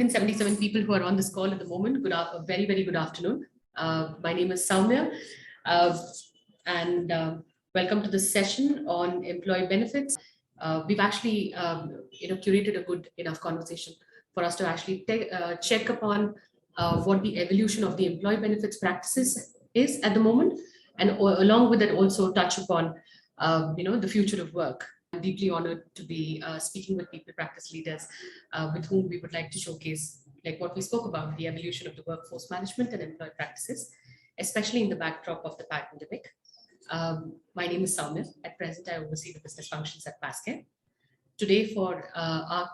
177 people who are on this call at the moment. Very, very good afternoon. My name is Soumya, and welcome to this session on employee benefits. We've actually, curated a good enough conversation for us to actually check upon what the evolution of the employee benefits practices is at the moment, and along with that also touch upon, the future of work. I'm deeply honored to be speaking with people practice leaders with whom we would like to showcase like what we spoke about, the evolution of the workforce management and employee practices, especially in the backdrop of the pandemic. My name is Soumya. At present, I oversee the business functions at Pascare. Today for our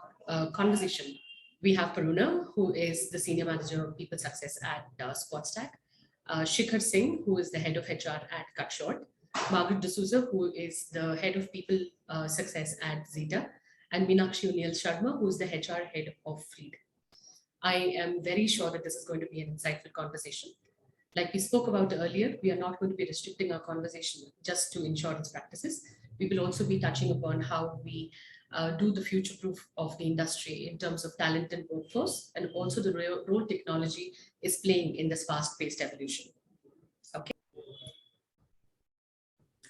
conversation, we have Paruna, who is the Senior Manager of People Success at Squadstack, Shikhar Singh, who is the Head of HR at Cutshort, Margaret D'Souza, who is the Head of People Success at Zeta, and Meenakshi O'Neill Sharma, who is the HR Head of Fleet. I am very sure that this is going to be an insightful conversation. Like we spoke about earlier, we are not going to be restricting our conversation just to insurance practices. We will also be touching upon how we do the future proof of the industry in terms of talent and workforce, and also the role technology is playing in this fast-paced evolution.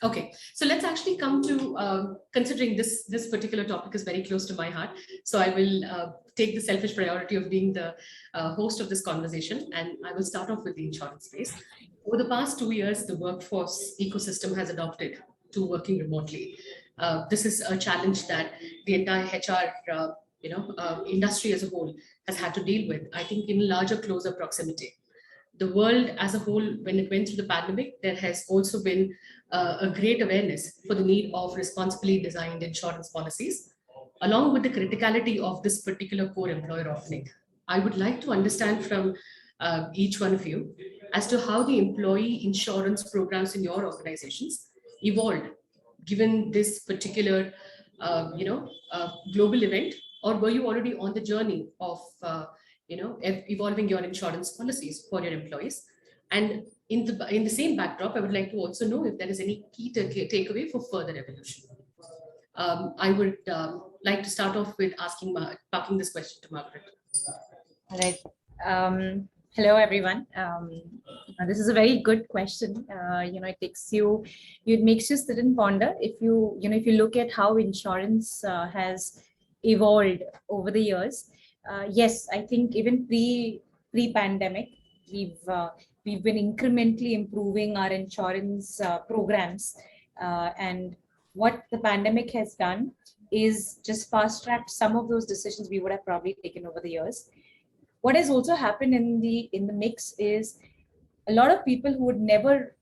Okay, so let's actually come to considering this particular topic is very close to my heart. So I will take the selfish priority of being the host of this conversation, and I will start off with the insurance space. Over the past 2 years, the workforce ecosystem has adopted to working remotely. This is a challenge that the entire HR industry as a whole has had to deal with. I think in larger, closer proximity. The world as a whole, when it went through the pandemic, there has also been a great awareness for the need of responsibly designed insurance policies, along with the criticality of this particular core employer offering. I would like to understand from each one of you as to how the employee insurance programs in your organizations evolved given this particular global event, or were you already on the journey of evolving your insurance policies for your employees? And in the same backdrop, I would like to also know if there is any key takeaway for further evolution. I would like to start off with parking this question to Margaret. All right. Hello, everyone. This is a very good question. It makes you sit and ponder. If you look at how insurance has evolved over the years. Yes, I think even pre-pandemic, we've been incrementally improving our insurance programs, and what the pandemic has done is just fast-tracked some of those decisions we would have probably taken over the years. What has also happened in the mix is a lot of people who would never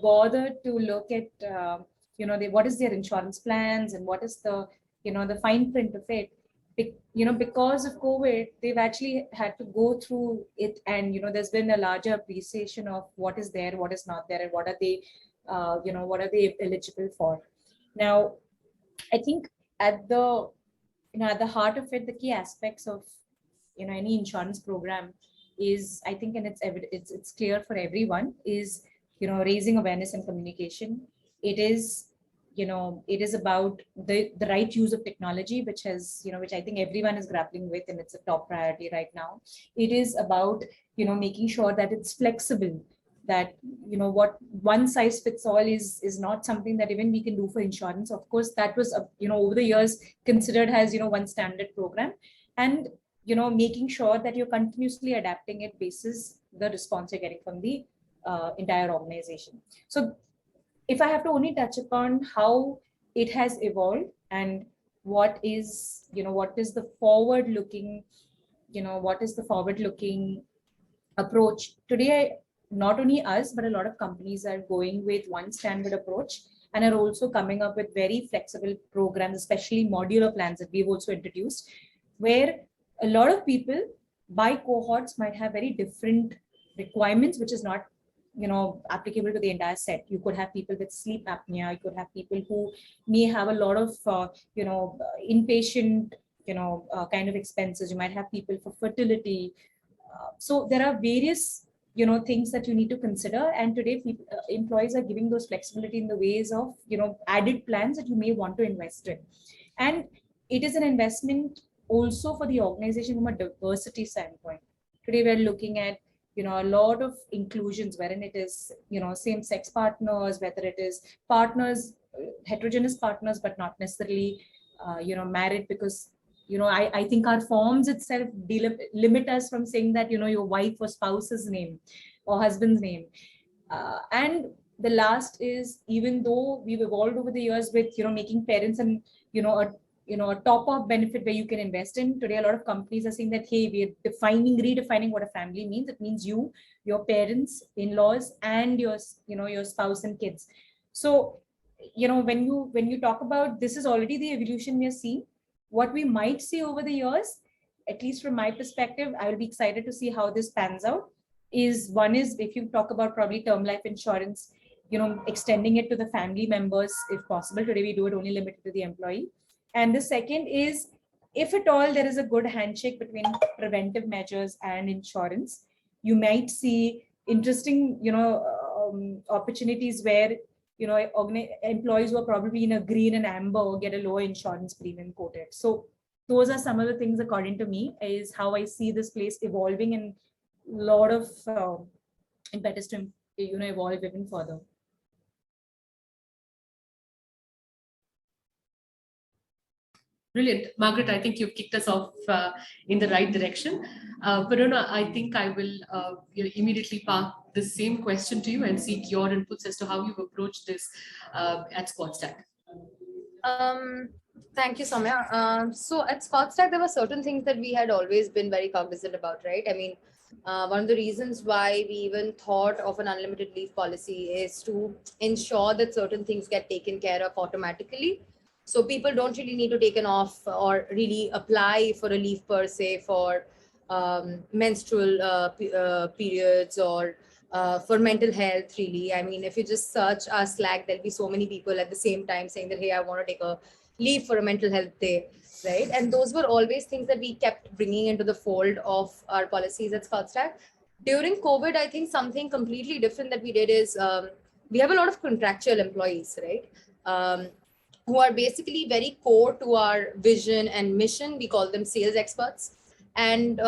bother to look at what is their insurance plans and what is the fine print of it. Because of COVID, they've actually had to go through it, and there's been a larger appreciation of what is there, what is not there, and what are they eligible for. Now, I think at the heart of it, the key aspects of any insurance program is, I think, and it's clear for everyone, is raising awareness and communication. It is about the right use of technology, which I think everyone is grappling with, and it's a top priority right now. It is about, making sure that it's flexible, that, what one size fits all is not something that even we can do for insurance. Of course, that was, over the years considered as, one standard program, and, making sure that you're continuously adapting it basis the response you're getting from the entire organization. So if I have to only touch upon how it has evolved and what is the forward-looking approach today, not only us, but a lot of companies are going with one standard approach and are also coming up with very flexible programs, especially modular plans that we've also introduced, where a lot of people by cohorts might have very different requirements, which is not applicable to the entire set. You could have people with sleep apnea. You could have people who may have a lot of, inpatient, kind of expenses. You might have people for fertility. So there are various, things that you need to consider. And today, employees are giving those flexibility in the ways of, added plans that you may want to invest in. And it is an investment also for the organization from a diversity standpoint. Today we're looking at, a lot of inclusions, wherein it is, same-sex partners, whether it is partners, heterogeneous partners, but not necessarily, married, because, I think our forms itself limit us from saying that, your wife or spouse's name or husband's name. And the last is, even though we've evolved over the years with, making parents and, a top-up benefit where you can invest in. Today, a lot of companies are saying that, hey, we're redefining what a family means. It means you, your parents, in-laws, and your spouse and kids. So, when you talk about, this is already the evolution we are seeing. What we might see over the years, at least from my perspective, I will be excited to see how this pans out. One is, if you talk about probably term life insurance, extending it to the family members if possible. Today we do it only limited to the employee. And the second is, if at all there is a good handshake between preventive measures and insurance, you might see interesting, opportunities where, employees who are probably in a green and amber get a lower insurance premium quoted. So those are some of the things, according to me, is how I see this place evolving, and a lot of impetus to, evolve even further. Brilliant. Margaret, I think you've kicked us off in the right direction. Varuna, I think I will immediately park the same question to you and seek your inputs as to how you've approached this at SquadStack. Thank you, Soumya. So at SquadStack, there were certain things that we had always been very cognizant about, right? I mean, one of the reasons why we even thought of an unlimited leave policy is to ensure that certain things get taken care of automatically. So people don't really need to take an off or really apply for a leave per se for menstrual periods or for mental health, really. I mean, if you just search our Slack, there'll be so many people at the same time saying that, hey, I want to take a leave for a mental health day, right? And those were always things that we kept bringing into the fold of our policies at SquadStack. During COVID, I think something completely different that we did is we have a lot of contractual employees, right? Who are basically very core to our vision and mission. We call them sales experts. And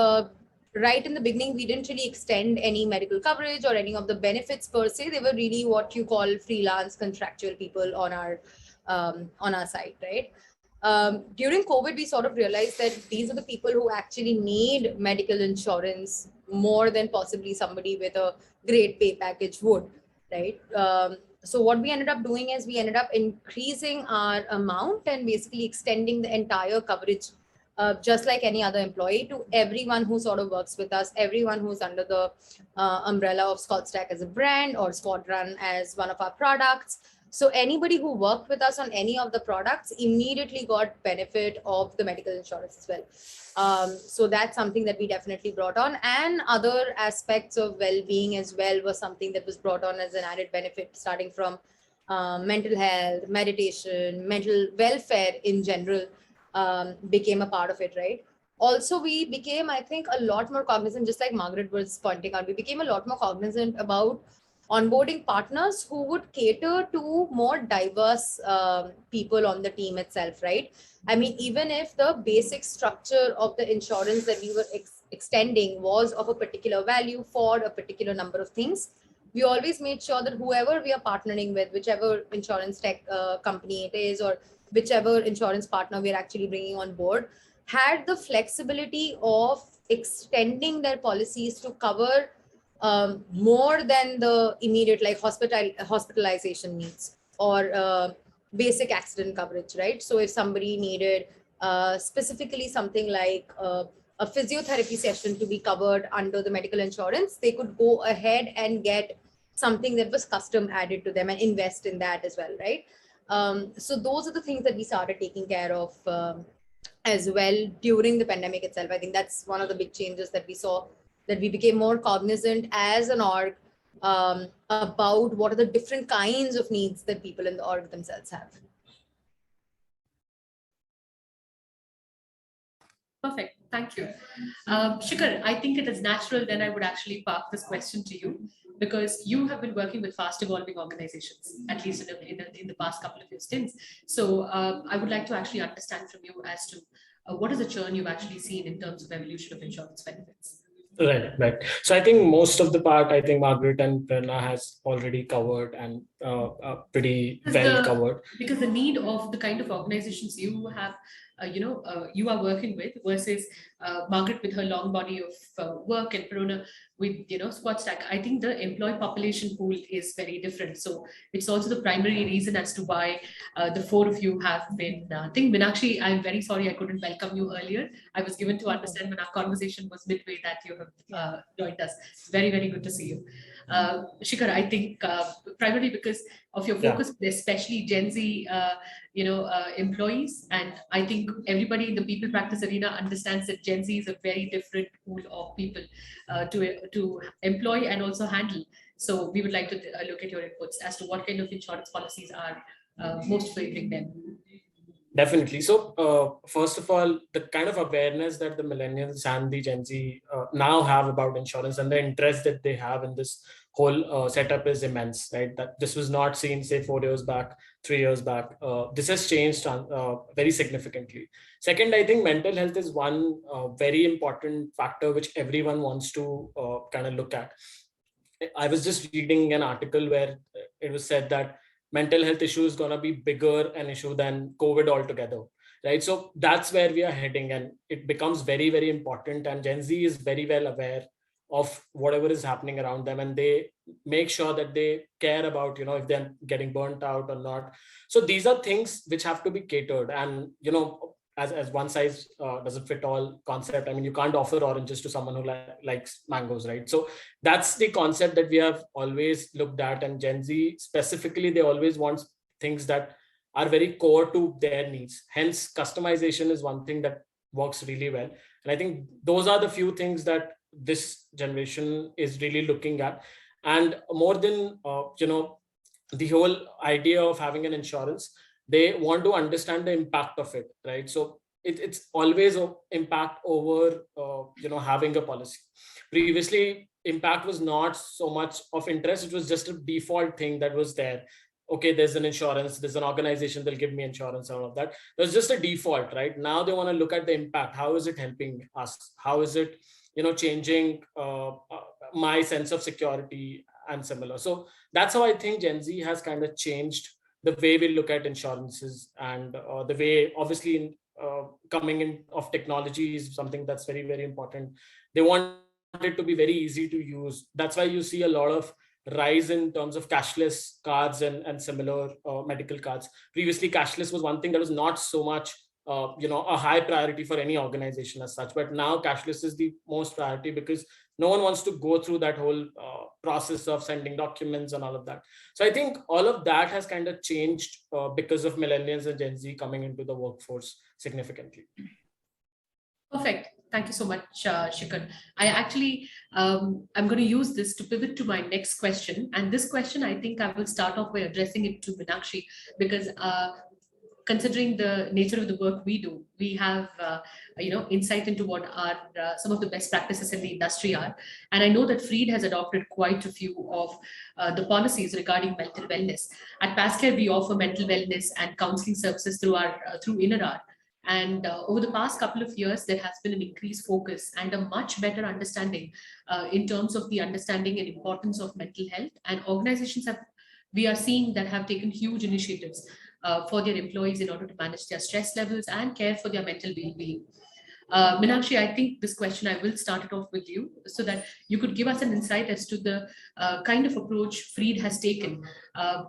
right in the beginning, we didn't really extend any medical coverage or any of the benefits per se. They were really what you call freelance contractual people on our site, right? During COVID, we sort of realized that these are the people who actually need medical insurance more than possibly somebody with a great pay package would, right? So what we ended up doing is we ended up increasing our amount and basically extending the entire coverage, just like any other employee, to everyone who sort of works with us, everyone who's under the umbrella of SquadStack as a brand or Squadron as one of our products. So anybody who worked with us on any of the products immediately got benefit of the medical insurance as well. So that's something that we definitely brought on, and other aspects of well-being as well was something that was brought on as an added benefit, starting from mental health, meditation, mental welfare in general became a part of it, right? Also, we became, I think, a lot more cognizant, just like Margaret was pointing out, we became a lot more cognizant about onboarding partners who would cater to more diverse people on the team itself, right? I mean, even if the basic structure of the insurance that we were extending was of a particular value for a particular number of things, we always made sure that whoever we are partnering with, whichever insurance tech company it is, or whichever insurance partner we're actually bringing on board, had the flexibility of extending their policies to cover more than the immediate, like hospitalization needs or basic accident coverage, right? So if somebody needed specifically something like a physiotherapy session to be covered under the medical insurance, they could go ahead and get something that was custom added to them and invest in that as well, right? So those are the things that we started taking care of as well during the pandemic itself. I think that's one of the big changes that we saw, that we became more cognizant as an org about what are the different kinds of needs that people in the org themselves have. Perfect. Thank you. Shikhar, I think it is natural then I would actually park this question to you, because you have been working with fast evolving organizations, at least in the past couple of your stints. So I would like to actually understand from you as to what is the churn you've actually seen in terms of evolution of insurance benefits? Right. So I think most of the part, I think Margaret and Prerna has already covered and pretty well covered. Because the need of the kind of organizations you have, you are working with versus Margaret with her long body of work and Prerna with, Squad Stack. I think the employee population pool is very different. So it's also the primary reason as to why the four of you have been. I think Meenakshi, I'm very sorry I couldn't welcome you earlier. I was given to understand when our conversation was midway that you have joined us. It's very, very good to see you. Shikhar, I think primarily because of your focus, especially Gen Z, employees, and I think everybody in the people practice arena understands that Gen Z is a very different pool of people to employ and also handle. So we would like to look at your inputs as to what kind of insurance policies are most favoring them. Definitely. So first of all, the kind of awareness that the millennials and the Gen Z now have about insurance and the interest that they have in this whole setup is immense, right? That this was not seen, say, 4 years back, 3 years back. This has changed very significantly. Second, I think mental health is one very important factor which everyone wants to kind of look at. I was just reading an article where it was said that mental health issue is going to be bigger an issue than COVID altogether, right? So that's where we are heading, and it becomes very, very important. And Gen Z is very well aware of whatever is happening around them, and they make sure that they care about, if they're getting burnt out or not. So these are things which have to be catered, and as one size doesn't fit all concept. I mean, you can't offer oranges to someone who likes mangoes, right? So that's the concept that we have always looked at. And Gen Z specifically, they always want things that are very core to their needs. Hence, customization is one thing that works really well. And I think those are the few things that this generation is really looking at. And more than, the whole idea of having an insurance, they want to understand the impact of it, right? So it's always an impact over, having a policy. Previously, impact was not so much of interest. It was just a default thing that was there. Okay, there's an insurance, there's an organization, they'll give me insurance, all of that. It was just a default, right? Now they want to look at the impact. How is it helping us? How is it, changing my sense of security and similar? So that's how I think Gen Z has kind of changed the way we look at insurances, and the way, obviously, coming in of technology is something that's very, very important. They want it to be very easy to use. That's why you see a lot of rise in terms of cashless cards and similar medical cards. Previously, cashless was one thing that was not so much a high priority for any organization as such, but now cashless is the most priority because no one wants to go through that whole process of sending documents and all of that. So I think all of that has kind of changed because of millennials and Gen Z coming into the workforce significantly. Perfect. Thank you so much, Shikhar. I actually, I'm going to use this to pivot to my next question. And this question, I think I will start off by addressing it to Meenakshi, because considering the nature of the work we do, we have insight into what are some of the best practices in the industry are. And I know that Freed has adopted quite a few of the policies regarding mental wellness. At Pascare, we offer mental wellness and counseling services through InnerR. And over the past couple of years, there has been an increased focus and a much better understanding in terms of the understanding and importance of mental health. And organizations we are seeing that have taken huge initiatives for their employees in order to manage their stress levels and care for their mental well-being. Meenakshi, I think this question, I will start it off with you so that you could give us an insight as to the kind of approach Freed has taken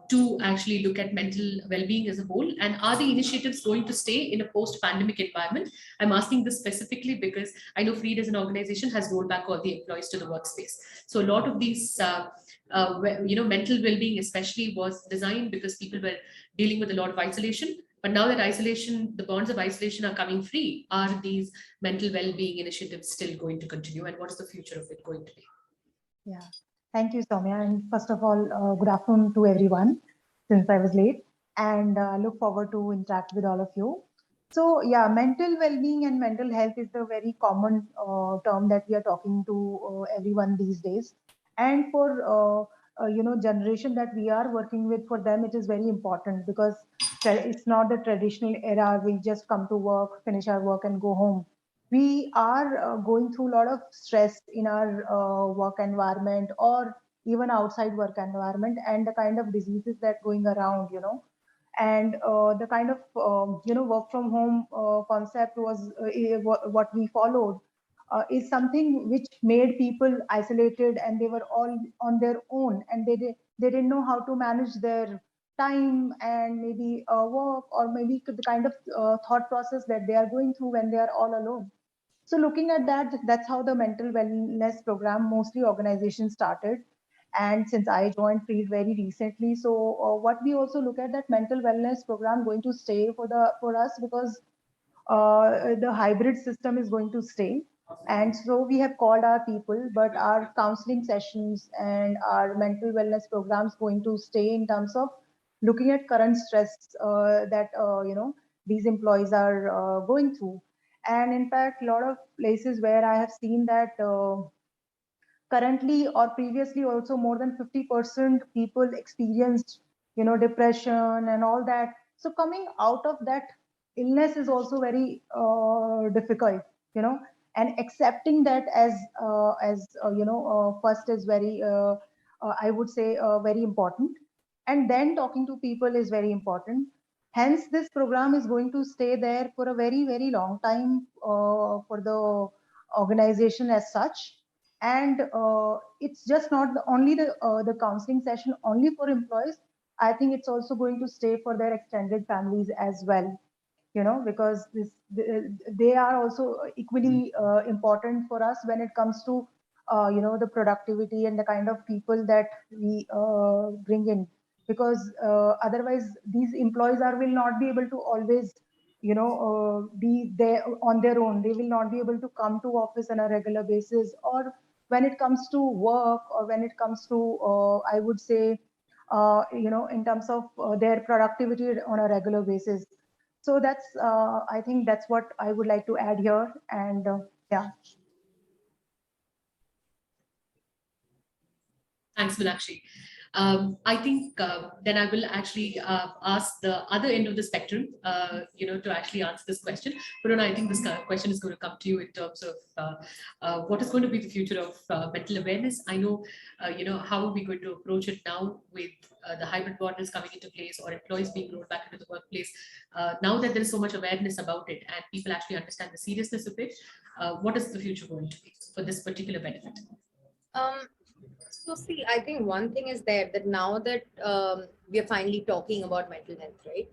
to actually look at mental well-being as a whole. And are the initiatives going to stay in a post-pandemic environment? I'm asking this specifically because I know Freed as an organization has rolled back all the employees to the workspace. So a lot of these mental well-being especially was designed because people were dealing with a lot of isolation. But now that the bonds of isolation are coming free, are these mental well-being initiatives still going to continue? And what is the future of it going to be? Yeah, thank you, Soumya. And first of all, good afternoon to everyone, since I was late, and look forward to interact with all of you. So yeah, mental well-being and mental health is a very common term that we are talking to everyone these days. And for generation that we are working with, for them it is very important, because it's not the traditional era we just come to work, finish our work and go home. We are going through a lot of stress in our work environment, or even outside work environment, and the kind of diseases that going around, and the kind of work from home concept was what we followed, is something which made people isolated, and they were all on their own, and they didn't know how to manage their time, and maybe work, or maybe the kind of thought process that they are going through when they are all alone. So looking at that, that's how the mental wellness program, mostly organizations, started. And since I joined Freed very recently, so what we also look at, that mental wellness program going to stay for us, because the hybrid system is going to stay. And so we have called our people, but our counseling sessions and our mental wellness programs going to stay, in terms of looking at current stress that these employees are going through. And in fact, a lot of places where I have seen that currently or previously also, more than 50% people experienced depression and all that. So coming out of that illness is also very difficult, and accepting that as first is very I would say very important, and then talking to people is very important. Hence this program is going to stay there for a very, very long time for the organization as such. And it's just not only the counseling session only for employees. I think it's also going to stay for their extended families as well, because they are also equally important for us when it comes to the productivity and the kind of people that we bring in. Because otherwise these employees will not be able to always be there on their own. They will not be able to come to office on a regular basis, or when it comes to work, or when it comes to I would say in terms of their productivity on a regular basis. So that's I think that's what I would like to add here. And yeah. Thanks, Meenakshi. I think then I will actually ask the other end of the spectrum, to actually answer this question. But I think this question is going to come to you in terms of what is going to be the future of mental awareness. I know, how are we going to approach it now with the hybrid models coming into place, or employees being rolled back into the workplace? Now that there is so much awareness about it and people actually understand the seriousness of it, what is the future going to be for this particular benefit? So see, I think one thing is there, that now that we are finally talking about mental health, right?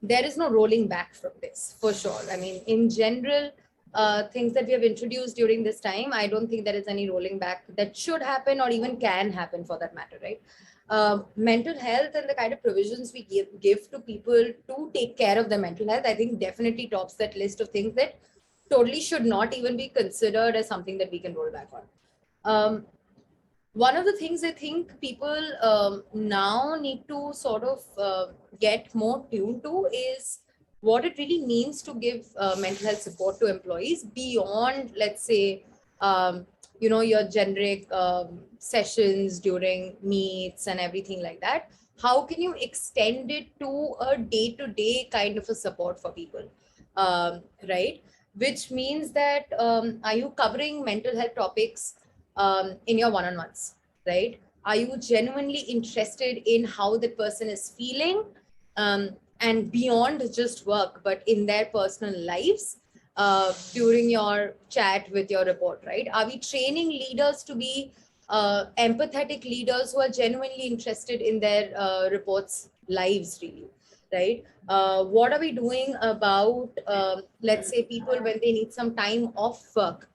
There is no rolling back from this, for sure. I mean, in general, things that we have introduced during this time, I don't think there is any rolling back that should happen, or even can happen for that matter, right? Mental health and the kind of provisions we give to people to take care of their mental health, I think definitely tops that list of things that totally should not even be considered as something that we can roll back on. One of the things I think people now need to sort of get more tuned to is what it really means to give mental health support to employees beyond, let's say, your generic sessions during meets and everything like that. How can you extend it to a day-to-day kind of a support for people, right? Which means that are you covering mental health topics in your one-on-ones, right? Are you genuinely interested in how that person is feeling, and beyond just work, but in their personal lives during your chat with your report, right? Are we training leaders to be empathetic leaders who are genuinely interested in their reports' lives, really, right? What are we doing about, let's say, people when they need some time off work?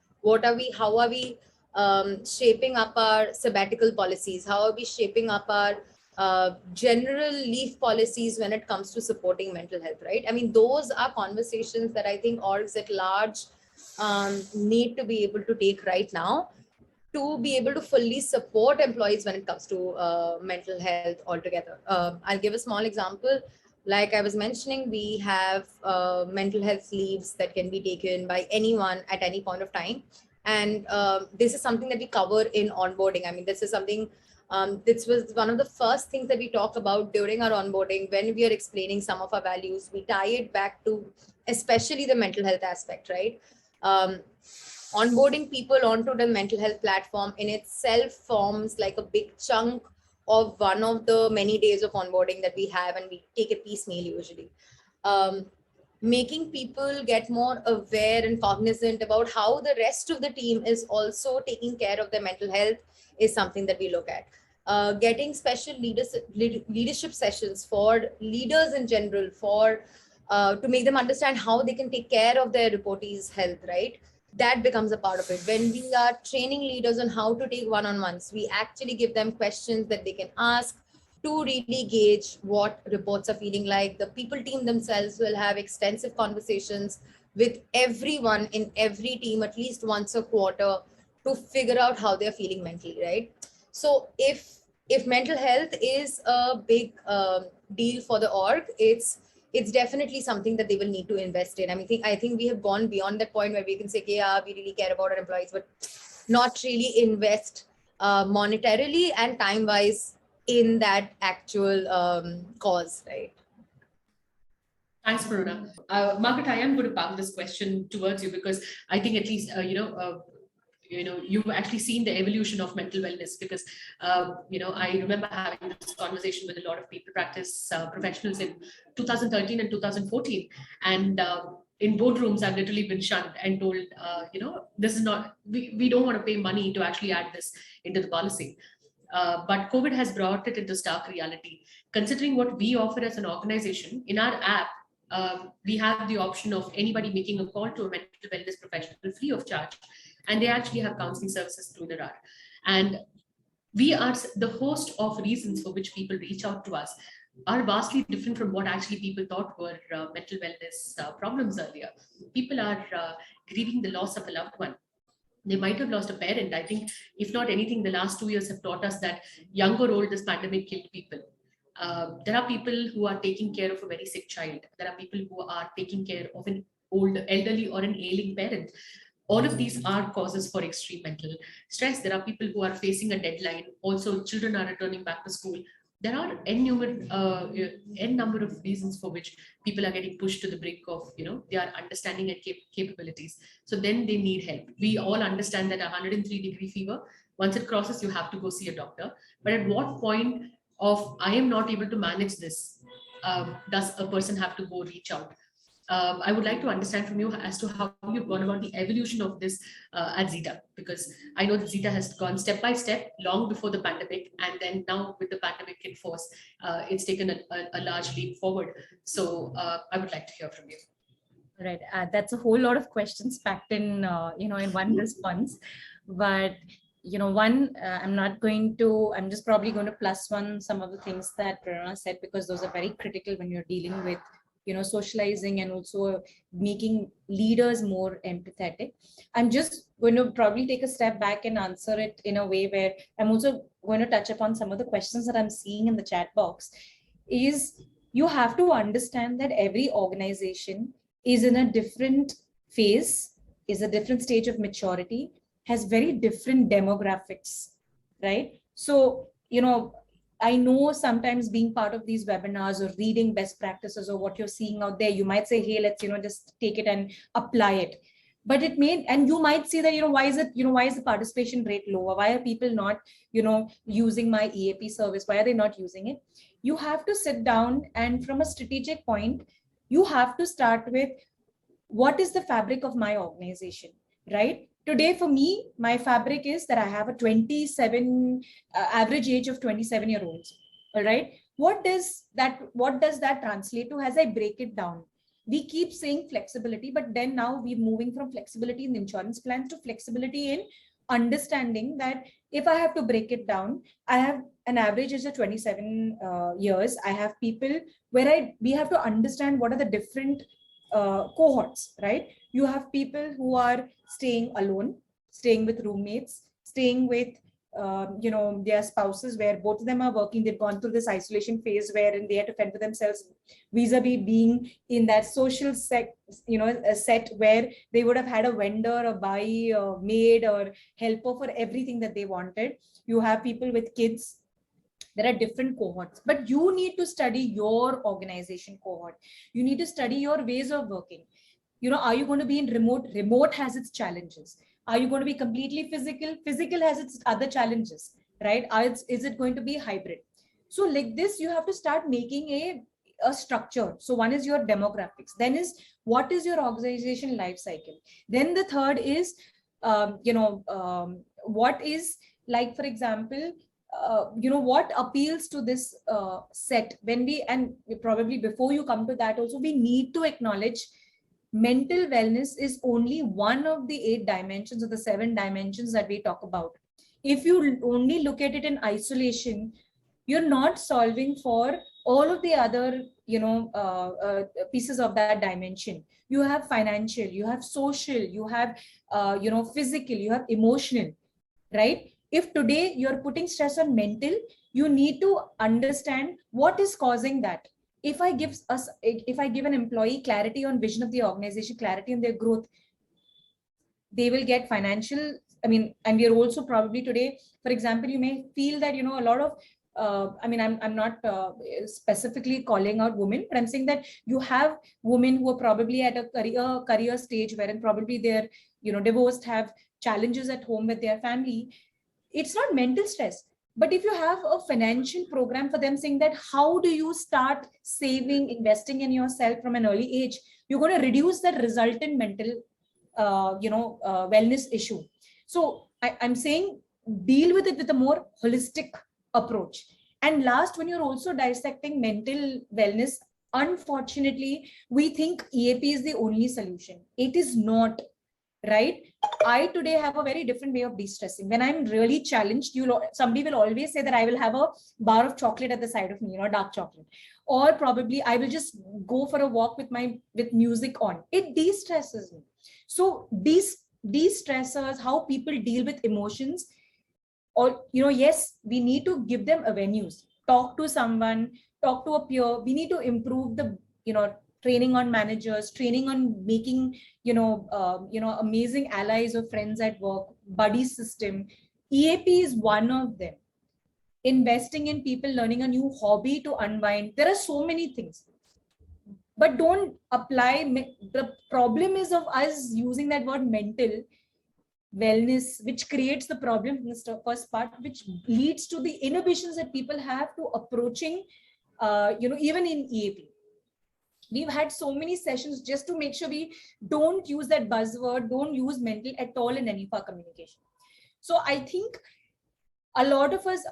How are we shaping up our sabbatical policies? How are we shaping up our general leave policies when it comes to supporting mental health, right? I mean, those are conversations that I think orgs at large need to be able to take right now, to be able to fully support employees when it comes to mental health altogether. I'll give a small example. Like I was mentioning, we have mental health leaves that can be taken by anyone at any point of time. And this is something that we cover in onboarding. I mean, this is something, this was one of the first things that we talk about during our onboarding. When we are explaining some of our values, we tie it back to especially the mental health aspect, right? Onboarding people onto the mental health platform in itself forms like a big chunk of one of the many days of onboarding that we have, and we take it piecemeal usually. Um, Making people get more aware and cognizant about how the rest of the team is also taking care of their mental health is something that we look at. Getting special leadership sessions for leaders in general, for to make them understand how they can take care of their reportees' health, right? That becomes a part of it. When we are training leaders on how to take one-on-ones, we actually give them questions that they can ask to really gauge what reports are feeling like. The people team themselves will have extensive conversations with everyone in every team at least once a quarter to figure out how they're feeling mentally, right? So if mental health is a big deal for the org, it's definitely something that they will need to invest in. I think we have gone beyond that point where we can say, okay, yeah, we really care about our employees, but not really invest monetarily and time wise in that actual cause, right? Thanks, Paruna. Margaret, I am going to park this question towards you because I think at least, you've actually seen the evolution of mental wellness because, I remember having this conversation with a lot of people practice professionals in 2013 and 2014. And in boardrooms, I've literally been shunned and told, this is not, we don't want to pay money to actually add this into the policy. But COVID has brought it into stark reality. Considering what we offer as an organization, in our app, we have the option of anybody making a call to a mental wellness professional free of charge. And they actually have counseling services through the app. And we are the host of reasons for which people reach out to us are vastly different from what actually people thought were mental wellness problems earlier. People are grieving the loss of a loved one. They might have lost a parent. I think, if not anything, the last 2 years have taught us that young or old, this pandemic killed people. There are people who are taking care of a very sick child. There are people who are taking care of an old, elderly, or an ailing parent. All of these are causes for extreme mental stress. There are people who are facing a deadline. Also, children are returning back to school. There are n number of reasons for which people are getting pushed to the brink of, their understanding and capabilities. So then they need help. We all understand that 103-degree fever, once it crosses, you have to go see a doctor. But at what point of I am not able to manage this, does a person have to go reach out? I would like to understand from you as to how you've gone about the evolution of this at Zeta, because I know that Zeta has gone step by step long before the pandemic, and then now with the pandemic in force, it's taken a large leap forward. So I would like to hear from you. Right, that's a whole lot of questions packed in, in one response. But I'm just probably going to plus one some of the things that Prerna said, because those are very critical when you're dealing with socializing and also making leaders more empathetic. I'm just going to probably take a step back and answer it in a way where I'm also going to touch upon some of the questions that I'm seeing in the chat box. Is you have to understand that every organization is in a different phase, is a different stage of maturity, has very different demographics, right? So, I know sometimes being part of these webinars or reading best practices or what you're seeing out there, you might say, hey, let's, just take it and apply it. But it may, and you might say that, why is the participation rate lower? Why are people not, using my EAP service? Why are they not using it? You have to sit down, and from a strategic point, you have to start with, what is the fabric of my organization, right? Today, for me, my fabric is that I have a 27 average age of 27-year-olds. All right. What does that translate to as I break it down? We keep saying flexibility, but then now we're moving from flexibility in the insurance plans to flexibility in understanding that if I have to break it down, I have an average age of 27 years. I have people where we have to understand what are the different cohorts, right? You have people who are staying alone, staying with roommates, staying with their spouses, where both of them are working. They've gone through this isolation phase wherein they had to fend for themselves, vis-a-vis being in that social a set where they would have had a vendor, a buy, a maid, or helper for everything that they wanted. You have people with kids. There are different cohorts, but you need to study your organization cohort. You need to study your ways of working. Are you going to be in remote has its challenges. Are you going to be completely physical has its other challenges, right? Is it going to be hybrid? So like this, you have to start making a structure. So one is your demographics, then is what is your organization life cycle, then the third is what is, like, for example, what appeals to this set. And probably before you come to that also, we need to acknowledge mental wellness is only one of the 8 dimensions or the 7 dimensions that we talk about. If you only look at it in isolation, you're not solving for all of the other pieces of that dimension. You have financial, you have social, you have physical, you have emotional, right? If today you're putting stress on mental, you need to understand what is causing that. If I give an employee clarity on vision of the organization, clarity on their growth, they will get financial. And we are also probably today, for example, you may feel that, a lot of, I'm not specifically calling out women, but I'm saying that you have women who are probably at a career stage wherein probably they're, divorced, have challenges at home with their family. It's not mental stress. But if you have a financial program for them, saying that how do you start saving, investing in yourself from an early age, you're going to reduce that resultant mental, wellness issue. So I'm saying deal with it with a more holistic approach. And last, when you're also dissecting mental wellness, unfortunately, we think EAP is the only solution. It is not, right? I today have a very different way of de-stressing. When I'm really challenged, somebody will always say that I will have a bar of chocolate at the side of me, dark chocolate, or probably I will just go for a walk with music on. It de-stresses me. So de-stressors, how people deal with emotions, or yes, we need to give them avenues. Talk to someone, talk to a peer. We need to improve the training on managers, training on making amazing allies or friends at work, buddy system. EAP is one of them. Investing in people learning a new hobby to unwind. There are so many things, but don't apply. The problem is of us using that word mental wellness, which creates the problem in the first part, which leads to the inhibitions that people have to approaching, even in EAP. We've had so many sessions just to make sure we don't use that buzzword, don't use mental at all in any of our communication. So I think a lot of us,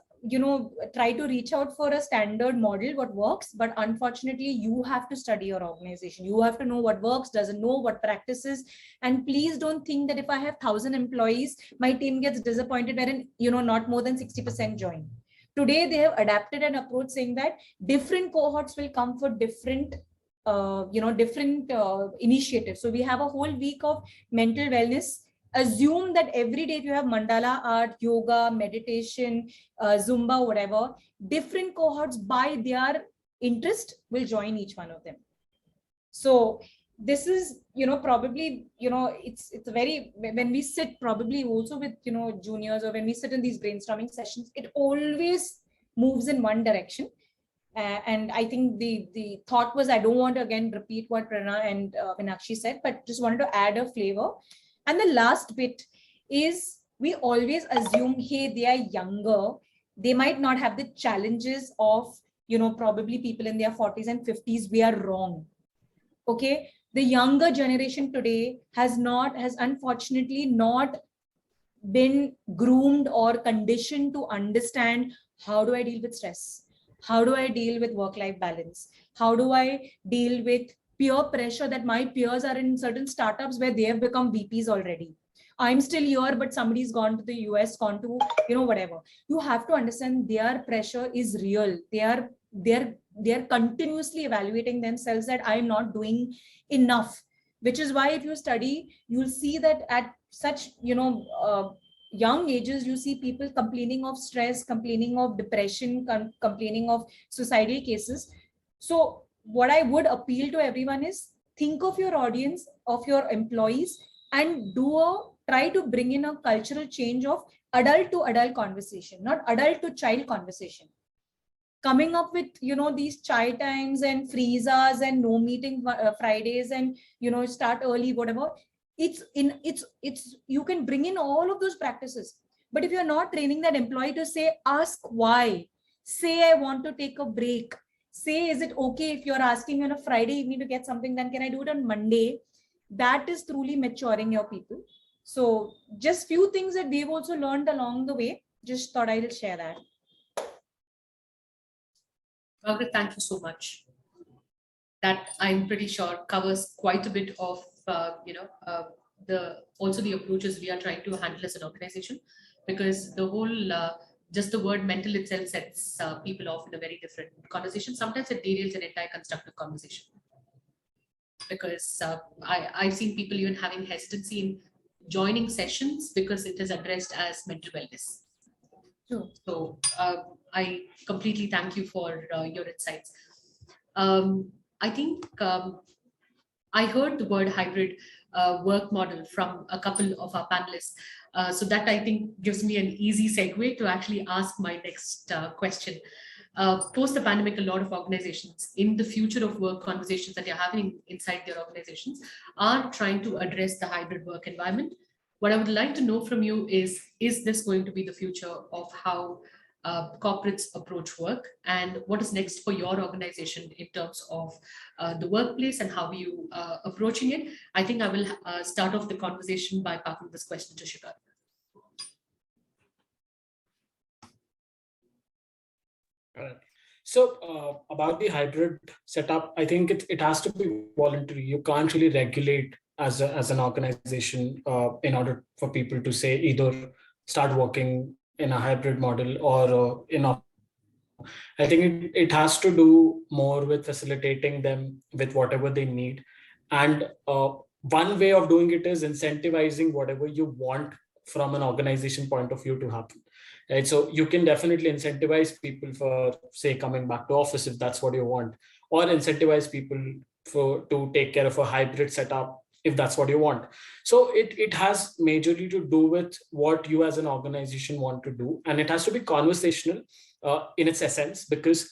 try to reach out for a standard model, what works, but unfortunately, you have to study your organization. You have to know what works, doesn't know, what practices. And please don't think that if I have 1,000 employees, my team gets disappointed wherein, not more than 60% join. Today, they have adapted an approach saying that different cohorts will come for different initiatives. So we have a whole week of mental wellness. Assume that every day if you have mandala art, yoga, meditation, Zumba, whatever, different cohorts by their interest will join each one of them. So this is, probably, it's a very, when we sit probably also with, juniors, or when we sit in these brainstorming sessions, it always moves in one direction. And I think the thought was, I don't want to again repeat what Prana and Meenakshi said, but just wanted to add a flavor. And the last bit is, we always assume, hey, they are younger, they might not have the challenges of, probably people in their 40s and 50s. We are wrong. Okay. The younger generation today has unfortunately not been groomed or conditioned to understand, how do I deal with stress? How do I deal with work-life balance? How do I deal with peer pressure that my peers are in certain startups where they have become VPs already? I'm still here, but somebody's gone to the US, gone to, whatever. You have to understand their pressure is real. They are continuously evaluating themselves that I'm not doing enough, which is why if you study, you'll see that at such, young ages, you see people complaining of stress, complaining of depression, complaining of suicidal cases. So what I would appeal to everyone is, think of your audience, of your employees, and try to bring in a cultural change of adult to adult conversation, not adult to child conversation. Coming up with, these chai times and freezas and no meeting Fridays, and start early, whatever. It's you can bring in all of those practices, but if you're not training that employee to say, ask why, say I want to take a break, say is it okay if you're asking on a Friday evening to get something, then can I do it on Monday? That is truly maturing your people. So just few things that we've also learned along the way, just thought I'll share that. Margaret, thank you so much. That, I'm pretty sure, covers quite a bit of the approaches we are trying to handle as an organization, because the whole just the word mental itself sets people off in a very different conversation. Sometimes it derails an entire constructive conversation, because I've seen people even having hesitancy in joining sessions because it is addressed as mental wellness. True. So I completely thank you for your insights. I think I heard the word hybrid work model from a couple of our panelists. So that, I think, gives me an easy segue to actually ask my next question. Post the pandemic, a lot of organizations in the future of work conversations that you're having inside their organizations are trying to address the hybrid work environment. What I would like to know from you is this going to be the future of how corporates approach work, and what is next for your organization in terms of the workplace and how you approaching it? I think I will start off the conversation by passing this question to Shikhar. All right. So about the hybrid setup, I think it has to be voluntary. You can't really regulate as an organization in order for people to say either start working in a hybrid model or in a. I think it has to do more with facilitating them with whatever they need. And one way of doing it is incentivizing whatever you want from an organization point of view to happen. Right? So you can definitely incentivize people for, say, coming back to office if that's what you want, or incentivize people to take care of a hybrid setup if that's what you want. So it has majorly to do with what you as an organization want to do, and it has to be conversational in its essence, because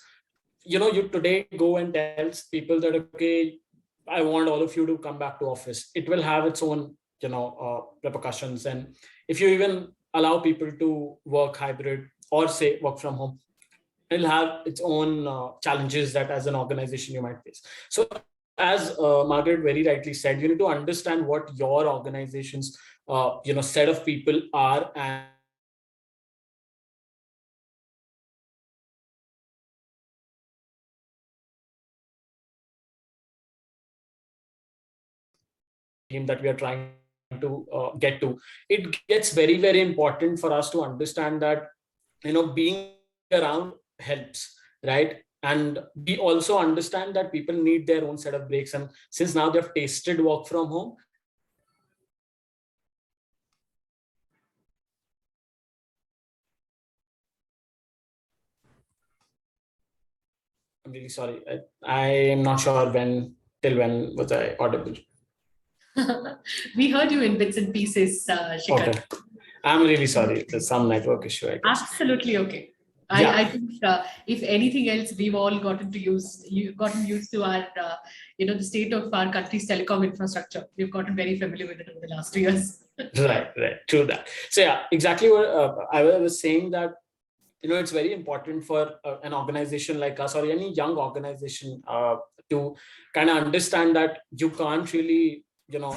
you today go and tell people that, okay, I want all of you to come back to office. It will have its own repercussions, and if you even allow people to work hybrid or say work from home, it'll have its own challenges that as an organization you might face. So as Margaret very rightly said, you need to understand what your organization's set of people are, and team that we are trying to get to. It gets very, very important for us to understand that being around helps, right? And we also understand that people need their own set of breaks, and since now they've tasted work from home, I'm really sorry. I am not sure till when was I audible. We heard you in bits and pieces, Shikhar. Okay. I'm really sorry. There's some network issue, I guess. Absolutely okay. Yeah. I think if anything else, we've all gotten used to our, the state of our country's telecom infrastructure. We've gotten very familiar with it over the last 2 years. Right. True that. So yeah, exactly what I was saying, that it's very important for an organization like us or any young organization to kind of understand that you can't really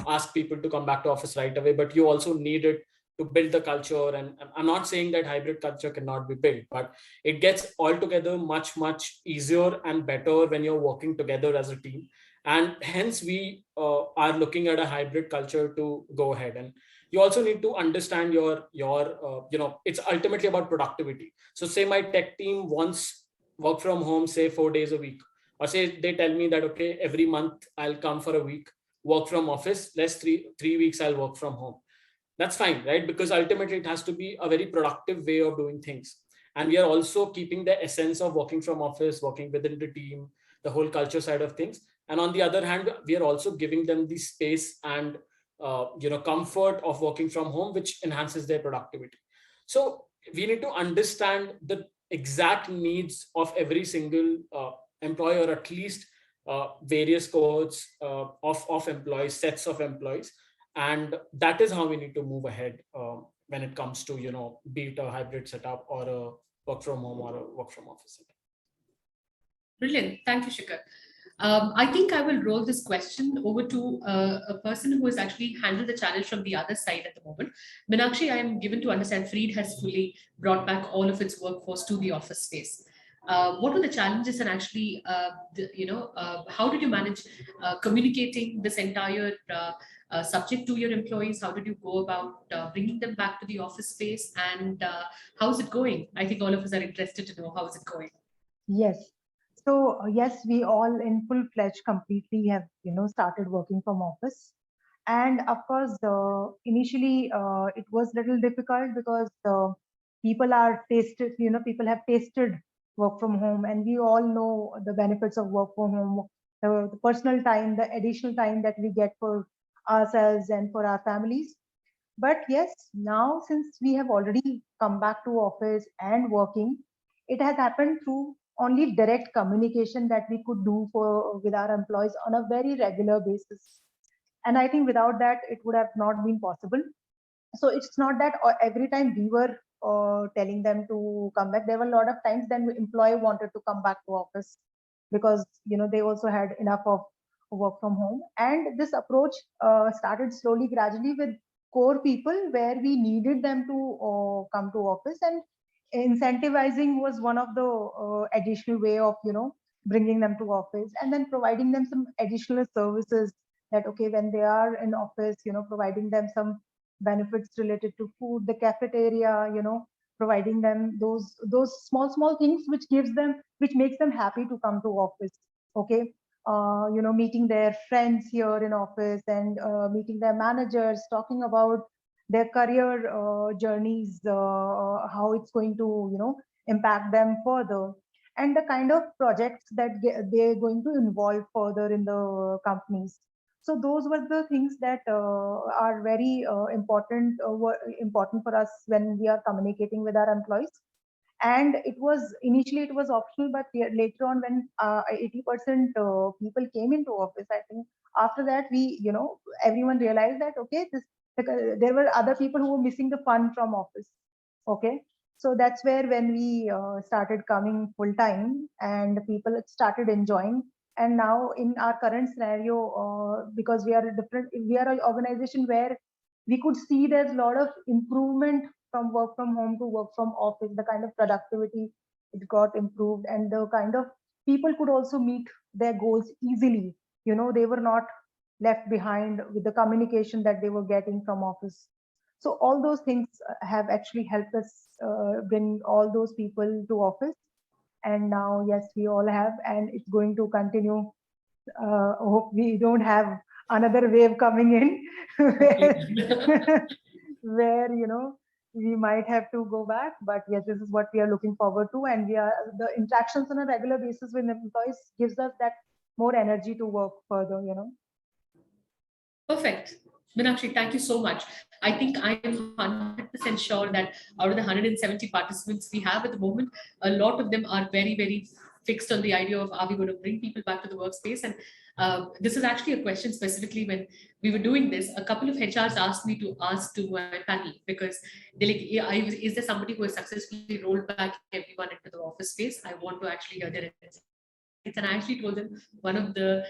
ask people to come back to office right away, but you also need it to build the culture. And I'm not saying that hybrid culture cannot be built, but it gets altogether much easier and better when you're working together as a team. And hence we are looking at a hybrid culture to go ahead. And you also need to understand your it's ultimately about productivity. So say my tech team wants work from home, say 4 days a week, or say they tell me that, okay, every month I'll come for a week, work from office, less three weeks I'll work from home. that's fine, right? Because ultimately it has to be a very productive way of doing things. And we are also keeping the essence of working from office, working within the team, the whole culture side of things. And on the other hand, we are also giving them the space and comfort of working from home, which enhances their productivity. So we need to understand the exact needs of every single employee, or at least various cohorts of employees, sets of employees, and that is how we need to move ahead when it comes to be it a hybrid setup or a work from home or a work from office setup. Brilliant. Thank you, Shikhar. I think I will roll this question over to a person who has actually handled the challenge from the other side at the moment. Meenakshi, I am given to understand Freed has fully brought back all of its workforce to the office space. What were the challenges, and actually, how did you manage communicating this entire subject to your employees? How did you go about bringing them back to the office space, and how is it going? I think all of us are interested to know how is it going. Yes. So yes, we all in full-fledged completely have, started working from office. And of course, initially it was little difficult because people have tasted work from home, and we all know the benefits of work from home, the personal time, the additional time that we get for ourselves and for our families. But yes, now since we have already come back to office and working, it has happened through only direct communication that we could do for with our employees on a very regular basis. And I think without that, it would have not been possible. So it's not that every time we were telling them to come back. There were a lot of times then the employee wanted to come back to office because they also had enough of work from home. And this approach started slowly, gradually with core people where we needed them to come to office, and incentivizing was one of the additional way of bringing them to office, and then providing them some additional services that okay, when they are in office, providing them some benefits related to food, the cafeteria, providing them those small things which makes them happy to come to office. Okay. Meeting their friends here in office, and meeting their managers, talking about their career journeys, how it's going to impact them further, and the kind of projects that they're going to involve further in the companies. So those were the things that are very important for us when we are communicating with our employees. And it was initially it was optional, but later on when 80% people came into office, I think after that we everyone realized that okay, there were other people who were missing the fun from office. Okay. So that's where when we started coming full time, and people started enjoying. And now in our current scenario, because we are an organization where we could see there's a lot of improvement from work from home to work from office. The kind of productivity, it got improved, and the kind of people could also meet their goals easily. They were not left behind with the communication that they were getting from office. So all those things have actually helped us bring all those people to office. And now, yes, we all have, and it's going to continue. Hope we don't have another wave coming in where we might have to go back. But yes, this is what we are looking forward to, and the interactions on a regular basis with employees gives us that more energy to work further. Perfect. Meenakshi, thank you so much. I think I am 100% sure that out of the 170 participants we have at the moment, a lot of them are very, very fixed on the idea of are we going to bring people back to the workspace. And this is actually a question specifically when we were doing this. A couple of HRs asked me to ask to my panel because they're like, is there somebody who has successfully rolled back everyone into the office space? I want to actually hear their insights. And I actually told them one of the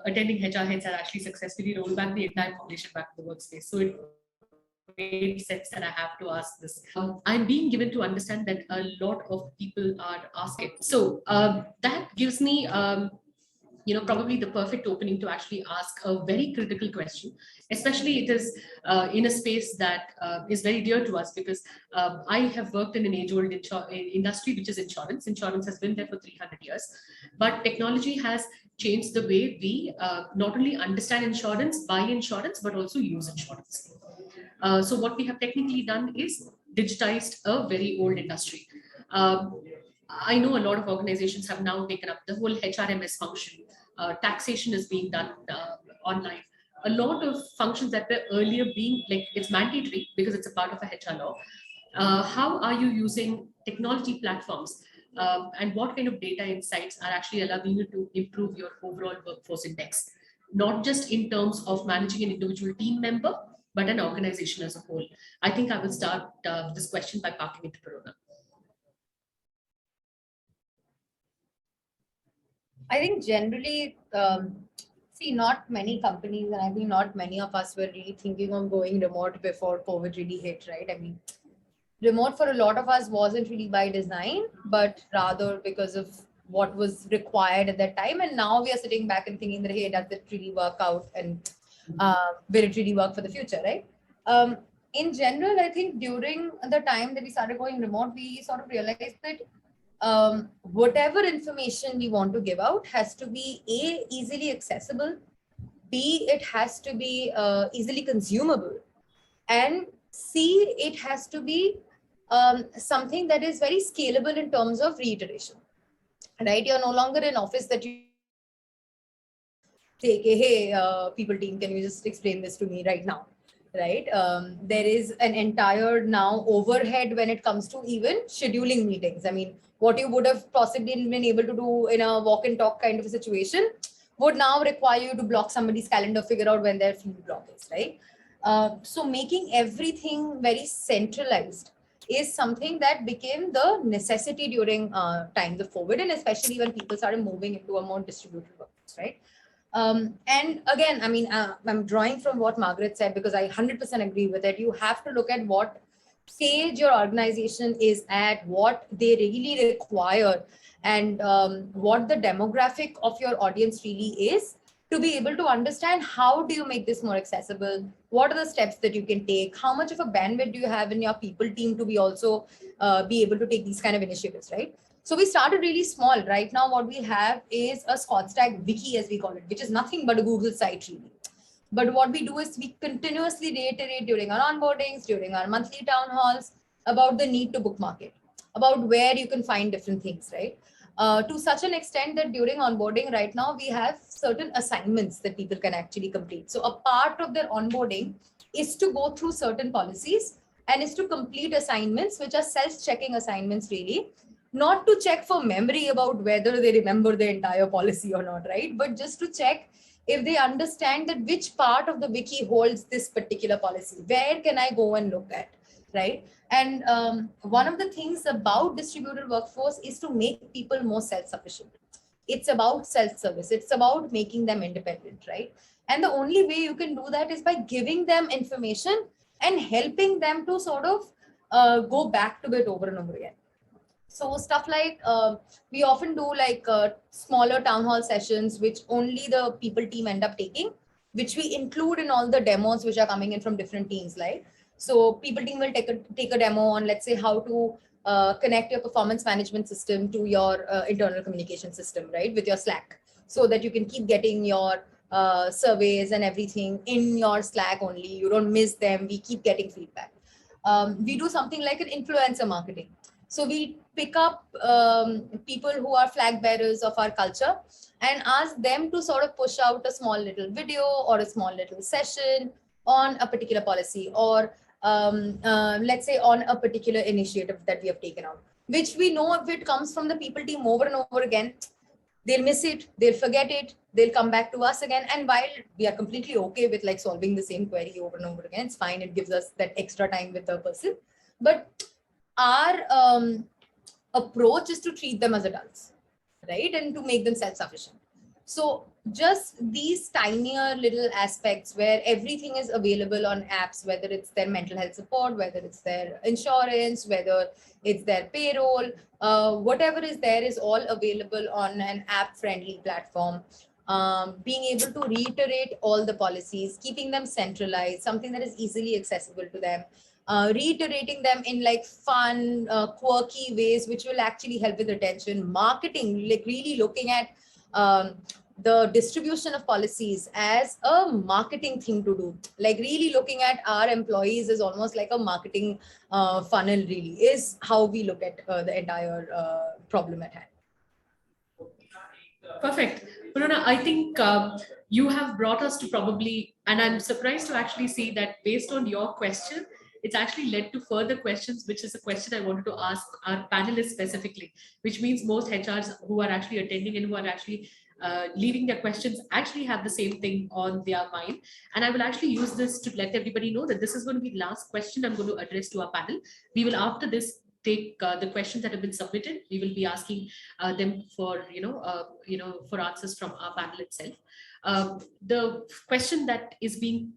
attending HR heads had actually successfully rolled back the entire population back to the workspace. So it made sense that I have to ask this. I'm being given to understand that a lot of people are asking. So that gives me probably the perfect opening to actually ask a very critical question. Especially it is in a space that is very dear to us, because I have worked in an age-old industry, which is insurance. Insurance has been there for 300 years, but technology has changed the way we not only understand insurance, buy insurance, but also use insurance. So what we have technically done is digitized a very old industry. I know a lot of organizations have now taken up the whole HRMS function. Taxation is being done online. A lot of functions that were earlier being like it's mandatory because it's a part of a HR law. How are you using technology platforms and what kind of data insights are actually allowing you to improve your overall workforce index, not just in terms of managing an individual team member, but an organization as a whole? I think I will start this question by parking it to Parona. I think generally, see, not many companies, and I think not many of us were really thinking of going remote before COVID really hit, right? I mean, remote for a lot of us wasn't really by design, but rather because of what was required at that time. And now we are sitting back and thinking that, hey, does it really work out? And will it really work for the future, right? In general, I think during the time that we started going remote, we sort of realized that whatever information we want to give out has to be A, easily accessible, B, it has to be easily consumable, and C, it has to be something that is very scalable in terms of reiteration, right? You're no longer in office that you say, hey, people team, can you just explain this to me right now, right? There is an entire now overhead when it comes to even scheduling meetings. I mean, what you would have possibly been able to do in a walk and talk kind of a situation would now require you to block somebody's calendar, figure out when their field block is, right? So making everything very centralized is something that became the necessity during times of COVID, and especially when people started moving into a more distributed workforce, right? And again, I mean, I'm drawing from what Margaret said because I 100% agree with it. You have to look at what stage your organization is at, what they really require, and what the demographic of your audience really is, to be able to understand how do you make this more accessible, what are the steps that you can take, how much of a bandwidth do you have in your people team to be also be able to take these kind of initiatives, right? So we started really small. Right now, what we have is a Scott wiki, as we call it, which is nothing but a Google site really. But what we do is we continuously reiterate during our onboardings, during our monthly town halls, about the need to bookmark it, about where you can find different things, right? To such an extent that during onboarding right now, we have certain assignments that people can actually complete. So a part of their onboarding is to go through certain policies and is to complete assignments, which are self-checking assignments really, not to check for memory about whether they remember the entire policy or not, right? But just to check if they understand that which part of the wiki holds this particular policy, where can I go and look at, right? And one of the things about distributed workforce is to make people more self-sufficient. It's about self-service. It's about making them independent, right? And the only way you can do that is by giving them information and helping them to sort of go back to it over and over again. So stuff like we often do like smaller town hall sessions, which only the people team end up taking, which we include in all the demos which are coming in from different teams, right? So people team will take a demo on, let's say, how to connect your performance management system to your internal communication system, right? With your Slack, so that you can keep getting your surveys and everything in your Slack only. You don't miss them. We keep getting feedback. We do something like an influencer marketing. So we pick up people who are flag bearers of our culture and ask them to sort of push out a small little video or a small little session on a particular policy, or let's say on a particular initiative that we have taken out, which we know if it comes from the people team over and over again, they'll miss it, they'll forget it, they'll come back to us again. And while we are completely okay with like solving the same query over and over again, it's fine, it gives us that extra time with the person. But our approach is to treat them as adults, right? And to make them self-sufficient. So just these tinier little aspects where everything is available on apps, whether it's their mental health support, whether it's their insurance, whether it's their payroll, whatever is there is all available on an app-friendly platform. Being able to reiterate all the policies, keeping them centralized, something that is easily accessible to them, reiterating them in like fun, quirky ways, which will actually help with retention. Marketing, like really looking at the distribution of policies as a marketing thing to do. Like really looking at our employees is almost like a marketing funnel, really, is how we look at the entire problem at hand. Perfect. Purana, I think you have brought us to probably, and I'm surprised to actually see that based on your question, it's actually led to further questions, which is a question I wanted to ask our panelists specifically, which means most HRs who are actually attending and who are actually leaving their questions actually have the same thing on their mind. And I will actually use this to let everybody know that this is going to be the last question I'm going to address to our panel. We will, after this, take the questions that have been submitted. We will be asking them for for answers from our panel itself. The question that is being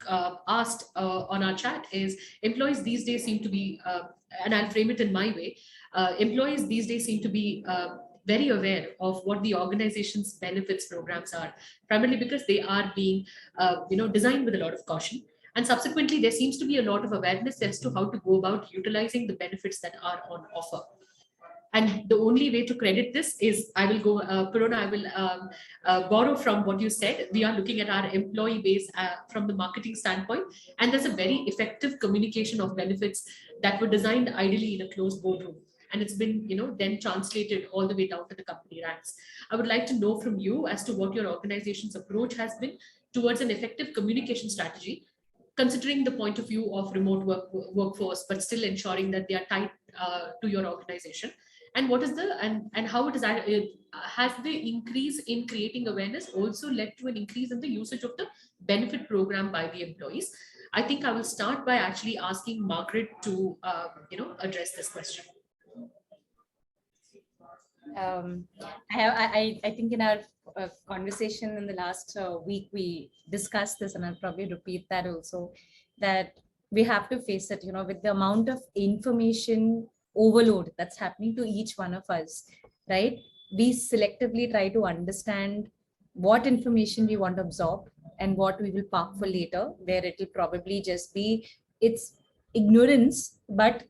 asked on our chat is: employees these days seem to be, and I'll frame it in my way. Employees these days seem to be very aware of what the organization's benefits programs are, primarily because they are being designed with a lot of caution. And subsequently, there seems to be a lot of awareness as to how to go about utilizing the benefits that are on offer. And the only way to credit this is, I will go, Purana, I will borrow from what you said. We are looking at our employee base from the marketing standpoint, and there's a very effective communication of benefits that were designed ideally in a closed boardroom. And it's been, then translated all the way down to the company ranks. I would like to know from you as to what your organization's approach has been towards an effective communication strategy, considering the point of view of remote workforce, but still ensuring that they are tied to your organization. And what is and how it is, has the increase in creating awareness also led to an increase in the usage of the benefit program by the employees? I think I will start by actually asking Margaret to, address this question. I think in our conversation in the last week, we discussed this, and I'll probably repeat that also, that we have to face it, with the amount of information overload that's happening to each one of us, right? We selectively try to understand what information we want to absorb and what we will park for later, where it will probably just be, it's ignorance, but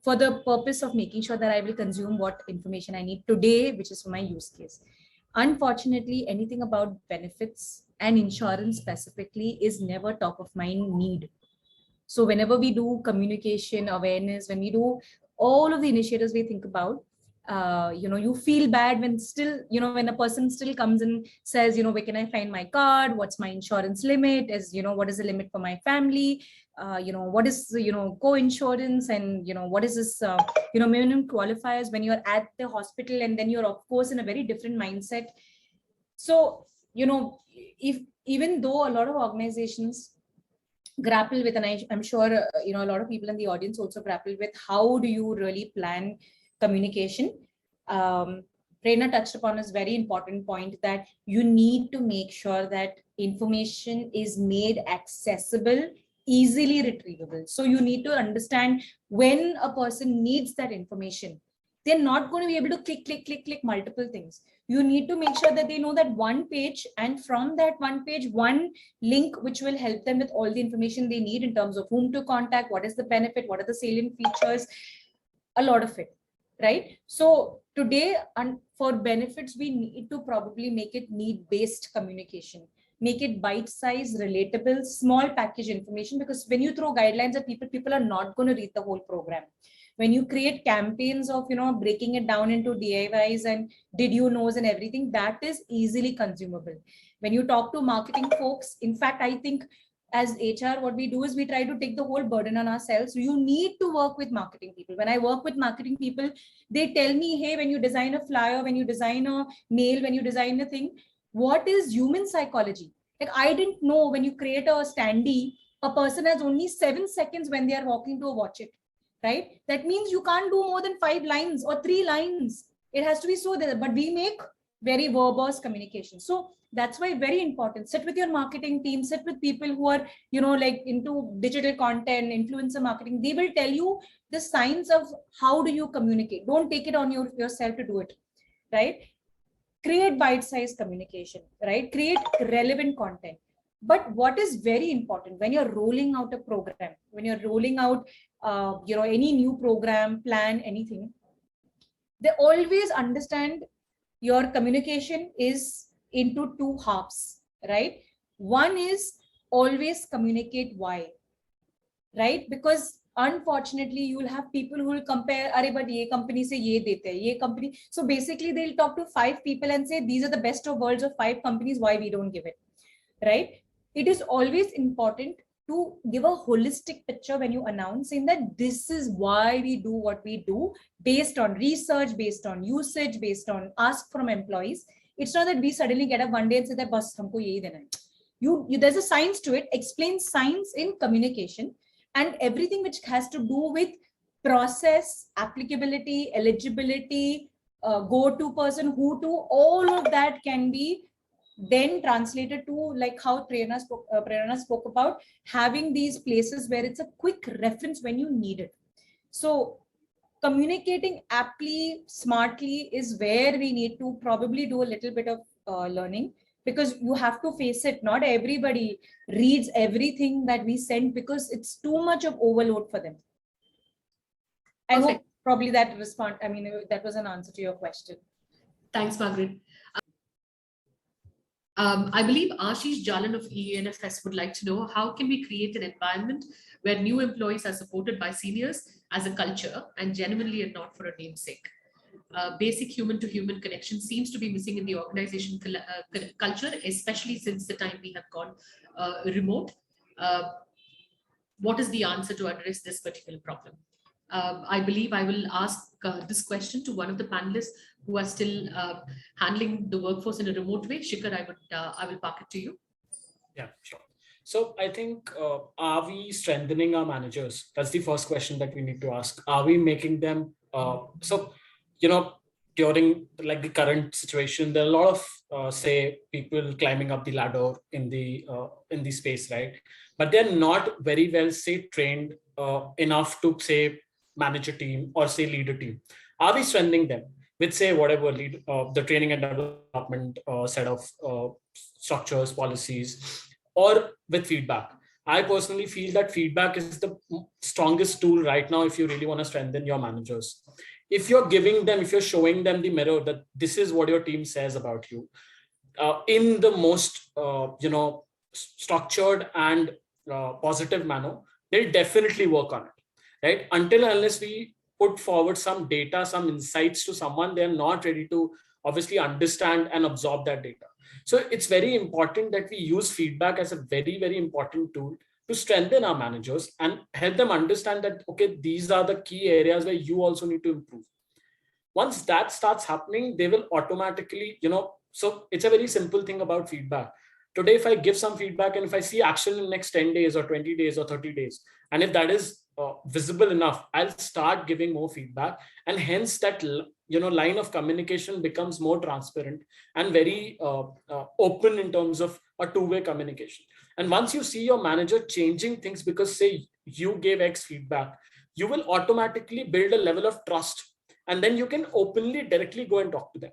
for the purpose of making sure that I will consume what information I need today, which is for my use case. Unfortunately, anything about benefits and insurance specifically is never top of mind need. So whenever we do communication, awareness, when we do all of the initiatives we think about, you feel bad when still, when a person still comes and says, where can I find my card? What's my insurance limit? What is the limit for my family? What is, co-insurance, and, what is this, minimum qualifiers when you're at the hospital, and then you're of course in a very different mindset. So, if even though a lot of organizations grapple with, and I'm sure, a lot of people in the audience also grapple with, how do you really plan communication? Prerna touched upon a very important point, that you need to make sure that information is made accessible, easily retrievable. So you need to understand when a person needs that information, they're not going to be able to click multiple things. You need to make sure that they know that one page, and from that one page, one link which will help them with all the information they need in terms of whom to contact, what is the benefit, what are the salient features, a lot of it, right? So today, for benefits, we need to probably make it need-based communication, make it bite-sized, relatable, small package information, because when you throw guidelines at people, people are not going to read the whole program. When you create campaigns of, breaking it down into DIYs and did you knows and everything, that is easily consumable. When you talk to marketing folks, in fact, I think as HR, what we do is we try to take the whole burden on ourselves. You need to work with marketing people. When I work with marketing people, they tell me, hey, when you design a flyer, when you design a mail, when you design a thing, what is human psychology? Like, I didn't know when you create a standee, a person has only 7 seconds when they are walking to watch it, right? That means you can't do more than 5 lines or 3 lines. It has to be so there, but we make very verbose communication. So that's why very important. Sit with your marketing team, sit with people who are, like into digital content, influencer marketing. They will tell you the signs of how do you communicate. Don't take it on yourself to do it, right? Create bite-sized communication, right? Create relevant content. But what is very important when you're rolling out a program, when you're rolling out, any new program, plan, anything, they always understand your communication is into two halves, right? One is always communicate why, right? Because unfortunately you will have people who will compare, अरे but ये company से ये देते हैं, ये company, so basically they'll talk to 5 people and say these are the best of worlds of 5 companies, why we don't give it, right? It is always important to give a holistic picture when you announce, saying that this is why we do what we do, based on research, based on usage, based on ask from employees. It's not that we suddenly get up one day and say that bas humko yehi dena hai. You there's a science to it. Explain science in communication, and everything which has to do with process, applicability, eligibility, go-to person, who to, all of that can be then translated to, like how Prerna spoke about, having these places where it's a quick reference when you need it. So communicating aptly, smartly is where we need to probably do a little bit of learning, because you have to face it. Not everybody reads everything that we send because it's too much of overload for them. I hope probably that that was an answer to your question. Thanks, Margaret. I believe Ashish Jalan of ENFS would like to know, how can we create an environment where new employees are supported by seniors as a culture and genuinely and not for a namesake? Basic human-to-human connection seems to be missing in the organization culture, especially since the time we have gone remote. What is the answer to address this particular problem? I believe I will ask this question to one of the panelists who are still handling the workforce in a remote way. Shikhar, I will park it to you. Yeah, sure. So I think, are we strengthening our managers? That's the first question that we need to ask. Are we making them, during like the current situation, there are a lot of, say, people climbing up the ladder in the space, right? But they're not very well, say, trained enough to, say, manage a team or, say, lead a team. Are we strengthening them with, say, whatever the training and development set of structures, policies, or with feedback? I personally feel that feedback is the strongest tool right now if you really want to strengthen your managers. If you're showing them the mirror that this is what your team says about you, in the most structured and positive manner, they'll definitely work on it, right? Until unless we put forward some data, some insights to someone, they're not ready to obviously understand and absorb that data. So it's very important that we use feedback as a very, very important tool to strengthen our managers and help them understand that, okay, these are the key areas where you also need to improve. Once that starts happening, they will automatically, so it's a very simple thing about feedback. Today, if I give some feedback and if I see action in the next 10 days or 20 days or 30 days, and if that is visible enough, I'll start giving more feedback. And hence that, line of communication becomes more transparent and very open in terms of a two-way communication. And once you see your manager changing things because, say, you gave X feedback, you will automatically build a level of trust. And then you can openly, directly go and talk to them.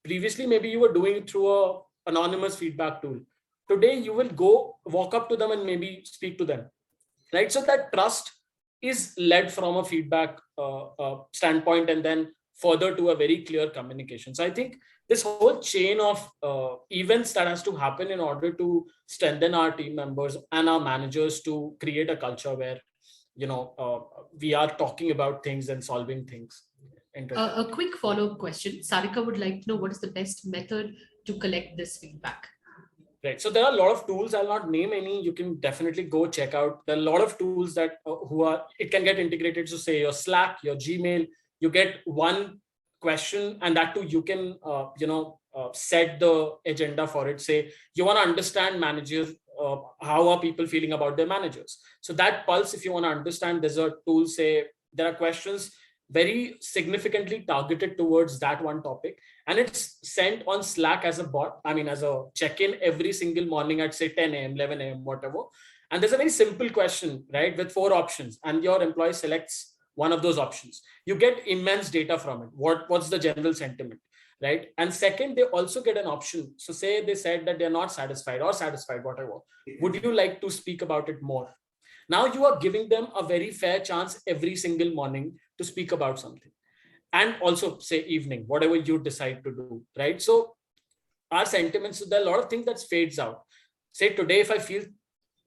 Previously, maybe you were doing it through a anonymous feedback tool. Today, you will go walk up to them and maybe speak to them, right? So that trust is led from a feedback standpoint and then further to a very clear communication. So I think this whole chain of events that has to happen in order to strengthen our team members and our managers to create a culture where, we are talking about things and solving things. A quick follow-up question. Sarika would like to know, what is the best method to collect this feedback? Right. So there are a lot of tools. I'll not name any. You can definitely go check out. There are a lot of tools that it can get integrated. So say your Slack, your Gmail, you get one question, and that too you can, set the agenda for it. Say you want to understand managers. How are people feeling about their managers? So that pulse, if you want to understand, there's a tool. Say there are questions very significantly targeted towards that one topic, and it's sent on Slack as a bot, as a check-in every single morning at, say, 10 a.m., 11 a.m., whatever. And there's a very simple question, right, with 4 options, and your employee selects one of those options. You get immense data from it. What's the general sentiment, right? And second, they also get an option. So say they said that they're not satisfied or satisfied, whatever. Would you like to speak about it more? Now you are giving them a very fair chance every single morning to speak about something, and also say evening, whatever you decide to do, right? So our sentiments. So there are a lot of things that fades out. Say today, if I feel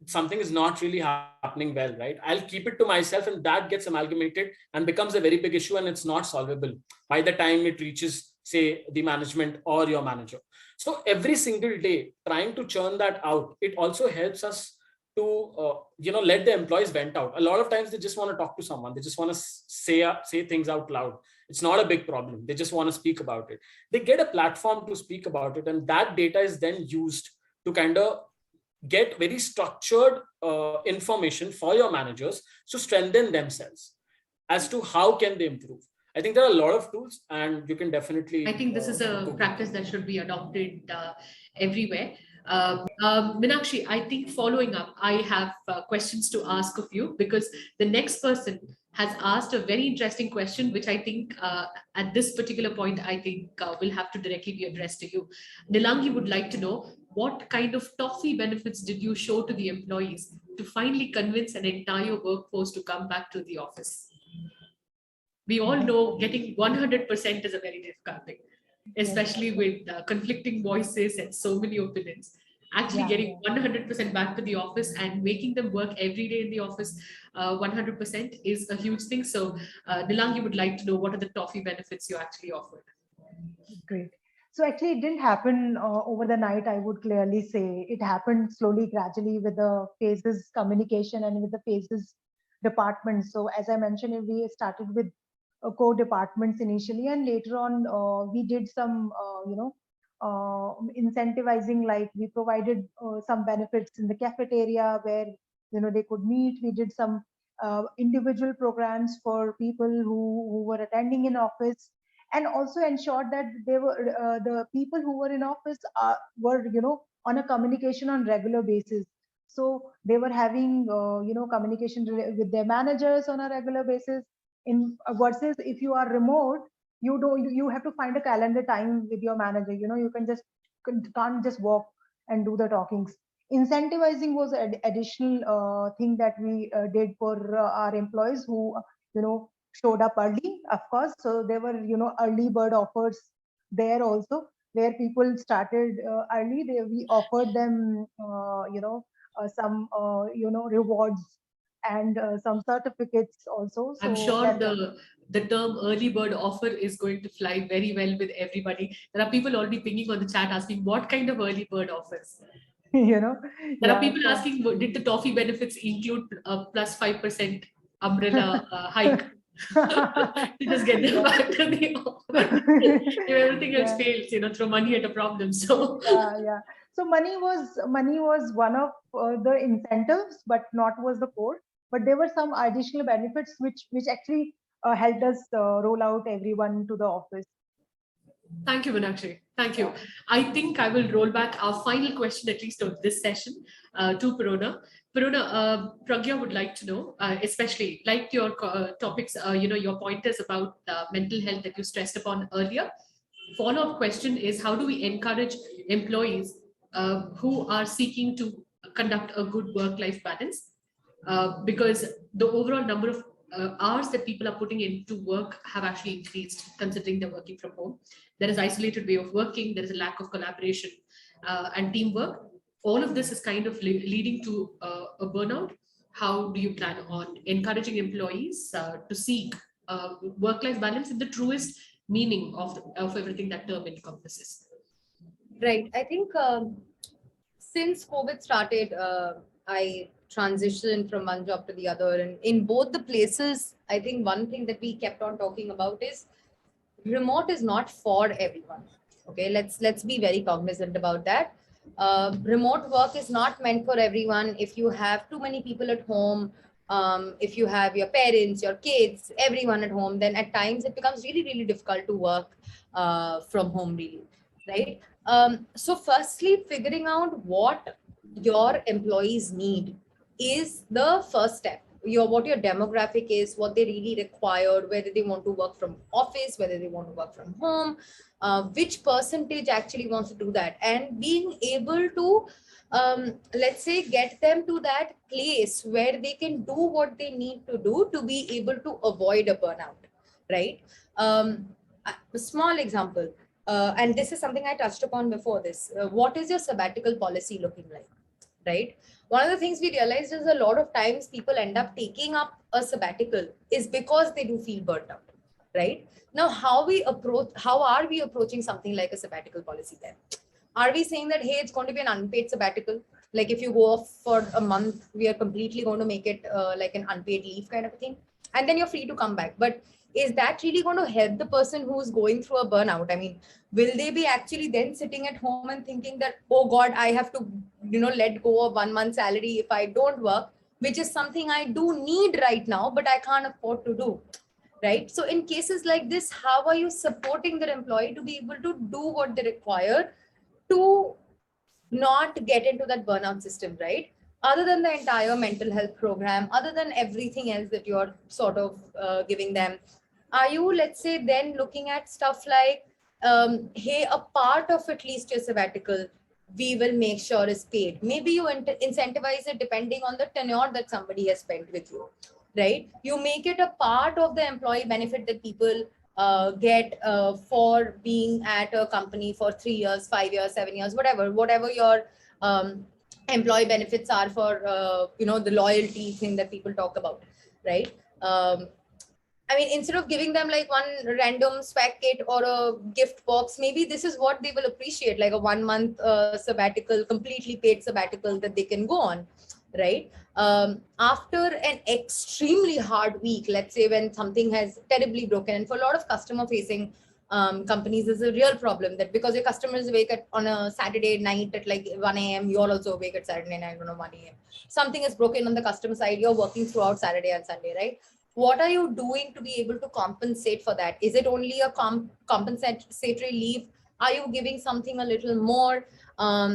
something is not really happening well, right, I'll keep it to myself, and that gets amalgamated and becomes a very big issue, and it's not solvable by the time it reaches, say, the management or your manager. So every single day trying to churn that out, it also helps us to let the employees vent out. A lot of times they just want to talk to someone, they just want to say things out loud. It's not a big problem, they just want to speak about it. They get a platform to speak about it, and that data is then used to kind of get very structured information for your managers to strengthen themselves as to how can they improve. I think there are a lot of tools, and you can definitely. I think this is a practice that should be adopted everywhere. Minakshi, I think following up, I have questions to ask of you, because the next person has asked a very interesting question, which I think at this particular point, I think will have to directly be addressed to you. Nilangi would like to know, what kind of toffee benefits did you show to the employees to finally convince an entire workforce to come back to the office? We all know getting 100% is a very difficult thing, especially with conflicting voices and so many opinions. Actually getting 100% back to the office and making them work every day in the office 100% is a huge thing. So Nilangi would like to know, what are the toffee benefits you actually offered? Great. So actually it didn't happen over the night, I would clearly say. It happened slowly, gradually, with the phases communication and with the phases department. So as I mentioned, we started with core departments initially, and later on we did some incentivizing, like we provided some benefits in the cafeteria where they could meet. We did some individual programs for people who were attending in office, and also ensured that they were the people who were in office were on a communication on regular basis. So they were having communication with their managers on a regular basis. In versus if you are remote, you have to find a calendar time with your manager. You can't just walk and do the talkings. Incentivizing was an additional thing that we did for our employees who showed up early, of course. So there were early bird offers there also, where people started early. We offered them some rewards and some certificates also. So I'm sure that, the term early bird offer is going to fly very well with everybody. There are people already pinging on the chat asking what kind of early bird offers. There are people asking, did the toffee benefits include a plus 5% umbrella hike? To just get them back to the office. If everything else fails, throw money at a problem. So yeah. So money was one of the incentives, but not was the core. But there were some additional benefits which actually helped us roll out everyone to the office. thank you, Minakshi. Thank you. I think I will roll back our final question, at least of this session, to Parona. Parona, Pragya would like to know, especially like your topics, your pointers about mental health that you stressed upon earlier. Follow-up question is, how do we encourage employees who are seeking to conduct a good work-life balance? Because the overall number of hours that people are putting into work have actually increased, considering they're working from home. There is isolated way of working, there is a lack of collaboration and teamwork. All of this is kind of leading to a burnout. How do you plan on encouraging employees to seek work-life balance in the truest meaning of everything that term encompasses? Right. I think since COVID started, I transitioned from one job to the other. And in both the places, I think one thing that we kept on talking about is remote is not for everyone. Okay, let's be very cognizant about that. Remote work is not meant for everyone. If you have too many people at home, if you have your parents, your kids, everyone at home, then at times it becomes really, really difficult to work from home, really, right? So firstly, figuring out what your employees need is the first step. What your demographic is, what they really require, whether they want to work from office, whether they want to work from home, which percentage actually wants to do that, and being able to let's say get them to that place where they can do what they need to do to be able to avoid a burnout, right? A small example, and this is something I touched upon before this. What is your sabbatical policy looking like, right? One of the things we realized is a lot of times people end up taking up a sabbatical is because they do feel burnt out, right? Now, how are we approaching something like a sabbatical policy then? Are we saying that, hey, it's going to be an unpaid sabbatical? Like if you go off for a month, we are completely going to make it like an unpaid leave kind of a thing. And then you're free to come back. But is that really going to help the person who's going through a burnout? I mean, will they be actually then sitting at home and thinking that, oh God, I have to, let go of 1 month salary if I don't work, which is something I do need right now, but I can't afford to do. Right. So in cases like this, how are you supporting their employee to be able to do what they require to not get into that burnout system, right? Other than the entire mental health program, other than everything else that you're sort of giving them, are you, let's say, then looking at stuff like, hey, a part of at least your sabbatical, we will make sure is paid. Maybe you incentivize it depending on the tenure that somebody has spent with you, right? You make it a part of the employee benefit that people get for being at a company for 3 years, 5 years, 7 years, whatever your employee benefits are for, the loyalty thing that people talk about, right? I mean, instead of giving them like one random swag kit or a gift box, maybe this is what they will appreciate, like a 1 month sabbatical, completely paid sabbatical that they can go on, right? After an extremely hard week, let's say when something has terribly broken, and for a lot of customer facing companies, is a real problem that because your customers wake at on a Saturday night at like 1 a.m., you're also awake at Saturday night on 1 a.m. Something is broken on the customer side, you're working throughout Saturday and Sunday, right? What are you doing to be able to compensate for that? Is it only a compensatory leave? Are you giving something a little more?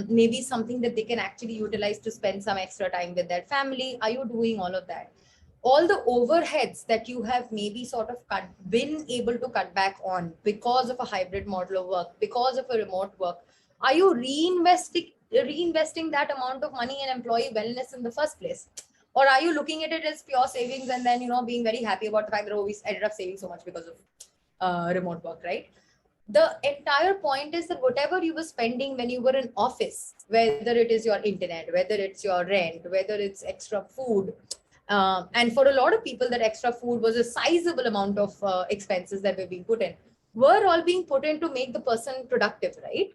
Maybe something that they can actually utilize to spend some extra time with their family? Are you doing all of that? All the overheads that you have maybe sort of been able to cut back on because of a hybrid model of work, because of a remote work, are you reinvesting that amount of money in employee wellness in the first place? Or are you looking at it as pure savings and then, being very happy about the fact that, oh, we ended up saving so much because of remote work, right? The entire point is that whatever you were spending when you were in office, whether it is your internet, whether it's your rent, whether it's extra food, and for a lot of people, that extra food was a sizable amount of expenses that were being put in, were all being put in to make the person productive, right?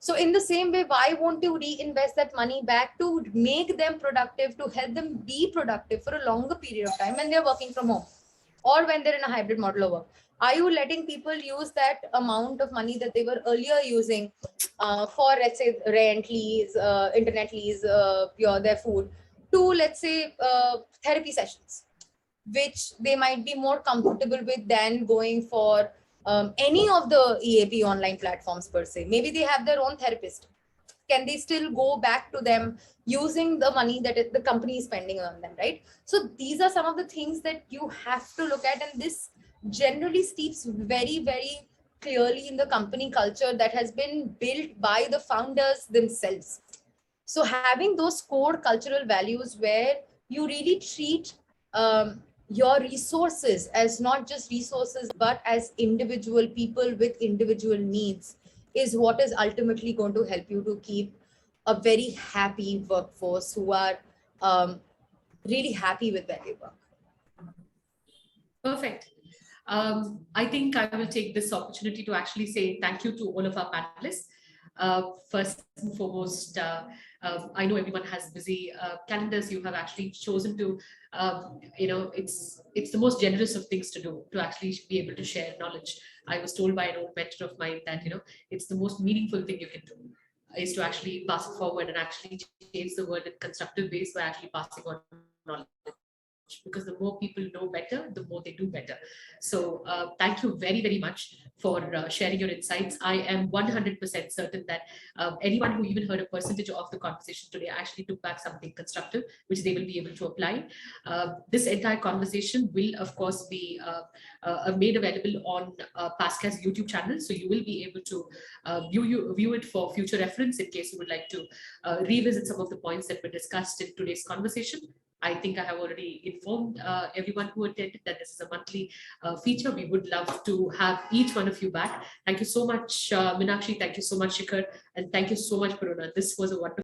So in the same way, why won't you reinvest that money back to make them productive, to help them be productive for a longer period of time when they're working from home or when they're in a hybrid model of work? Are you letting people use that amount of money that they were earlier using for, let's say, rent, lease, internet lease, their food, to, let's say, therapy sessions, which they might be more comfortable with than going for any of the EAP online platforms per se? Maybe they have their own therapist. Can they still go back to them using the money that the company is spending on them, right? So these are some of the things that you have to look at, and this generally steeps very, very clearly in the company culture that has been built by the founders themselves. So having those core cultural values where you really treat your resources as not just resources, but as individual people with individual needs is what is ultimately going to help you to keep a very happy workforce who are really happy with where they work. Perfect. I think I will take this opportunity to actually say thank you to all of our panelists. First and foremost, I know everyone has busy calendars. You have actually chosen to, it's the most generous of things to do, to actually be able to share knowledge. I was told by an old mentor of mine that, it's the most meaningful thing you can do, is to actually pass it forward and actually change the world in constructive ways by actually passing on knowledge. Because the more people know better, the more they do better. So thank you very, very much for sharing your insights. I am 100% certain that anyone who even heard a percentage of the conversation today actually took back something constructive, which they will be able to apply. This entire conversation will, of course, be made available on Pasca's YouTube channel. So you will be able to view it for future reference in case you would like to revisit some of the points that were discussed in today's conversation. I think I have already informed everyone who attended that this is a monthly feature. We would love to have each one of you back. Thank you so much, Meenakshi. Thank you so much, Shikhar. And thank you so much, Puruna. This was a wonderful